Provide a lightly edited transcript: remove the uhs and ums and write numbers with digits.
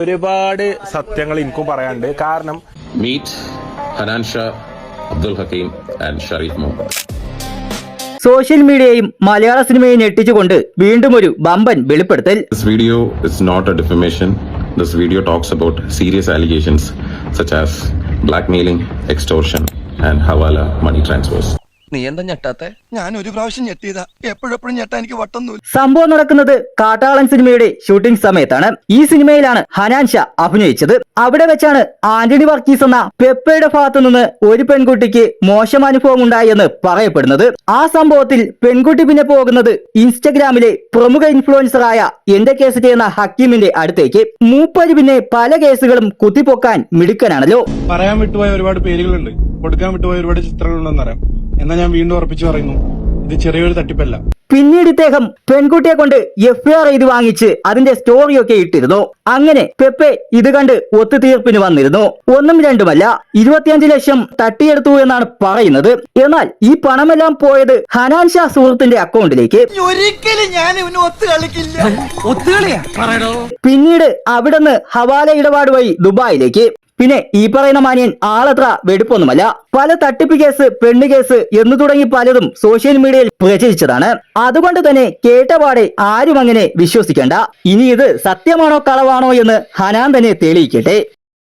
ഒരുപാട് സത്യങ്ങൾ എനിക്കും പറയാനുണ്ട്. കാരണം meet Hanan Shah, Abdul Hakeem and Shareef Muhammad. Social മീഡിയയും മലയാള സിനിമയും ഞെട്ടിച്ചുകൊണ്ട് വീണ്ടും ഒരു ബമ്പൻ വെളിപ്പെടുത്തൽ. This video is not a defamation. This video talks about serious allegations such as blackmailing, extortion and hawala money transfers. നീ എന്താ ഞെട്ടാത്തെ? ഞാൻ ഒരു പ്രാവശ്യം ഞെട്ടിയതാ, എപ്പോഴെപ്പോഴും ഞെട്ടാ എനിക്ക് വട്ടൊന്നുമില്ല. സംഭവം നടക്കുന്നത് കാട്ടാളൻ സിനിമയുടെ ഷൂട്ടിംഗ് സമയത്താണ്. ഈ സിനിമയിലാണ് ഹനാൻ ഷാ അഭിനയിച്ചത്. അവിടെ വെച്ചാണ് ആന്റണി വർഗീസ് എന്ന പെപ്പയുടെ ഭാഗത്തു നിന്ന് ഒരു പെൺകുട്ടിക്ക് മോശം അനുഭവം ഉണ്ടായി എന്ന് പറയപ്പെടുന്നത്. ആ സംഭവത്തിൽ പെൺകുട്ടി പിന്നെ പോകുന്നത് ഇൻസ്റ്റഗ്രാമിലെ പ്രമുഖ ഇൻഫ്ലുവൻസറായ എന്റെ കേസ് ചെയ്യുന്ന ഹക്കീമിന്റെ അടുത്തേക്ക്. മൂപ്പര് പിന്നെ പല കേസുകളും കുത്തിപ്പൊക്കാൻ മിടുക്കനാണല്ലോ. പറയാൻ വിട്ടുപോയ ഒരുപാട് പേരുകളുണ്ട്, കൊടുക്കാൻ വിട്ടുപോയ ഒരുപാട് ചിത്രങ്ങളുണ്ടെന്നറിയാം. എന്നാൽ ഞാൻ വീണ്ടും ഉറപ്പിച്ചു പറയുന്നു, ഇത് ചെറിയൊരു തട്ടിപ്പല്ല. പിന്നീട് ഇദ്ദേഹം പെൺകുട്ടിയെ കൊണ്ട് FIR എഴുതി വാങ്ങിച്ച് അതിന്റെ സ്റ്റോറിയൊക്കെ ഇട്ടിരുന്നു. അങ്ങനെ പെപ്പെ ഇത് കണ്ട് ഒത്തുതീർപ്പിന് വന്നിരുന്നു. ഒന്നും രണ്ടുമല്ല, 25 ലക്ഷം തട്ടിയെടുത്തു എന്നാണ് പറയുന്നത്. എന്നാൽ ഈ പണമെല്ലാം പോയത് ഹനാൻ ഷാ സുഹൃത്തിന്റെ അക്കൗണ്ടിലേക്ക്. ഒരിക്കലും ഞാൻ ഇവന് ഒത്തു കളിക്കില്ല. പിന്നീട് അവിടുന്ന് ഹവാല ഇടപാട് വഴി ദുബായിലേക്ക്. പിന്നെ ഈ പറയുന്ന മാന്യൻ ആളത്ര വെടുപ്പൊന്നുമല്ല. പല തട്ടിപ്പ് കേസ്, പെണ്ണ് കേസ് എന്നു തുടങ്ങി പലതും സോഷ്യൽ മീഡിയയിൽ പ്രചരിച്ചതാണ്. അതുകൊണ്ട് തന്നെ കേട്ടപാടെ ആരും അങ്ങനെ വിശ്വസിക്കേണ്ട. ഇനി ഇത് സത്യമാണോ കളവാണോ എന്ന് ഹനാൻ തന്നെ തെളിയിക്കട്ടെ.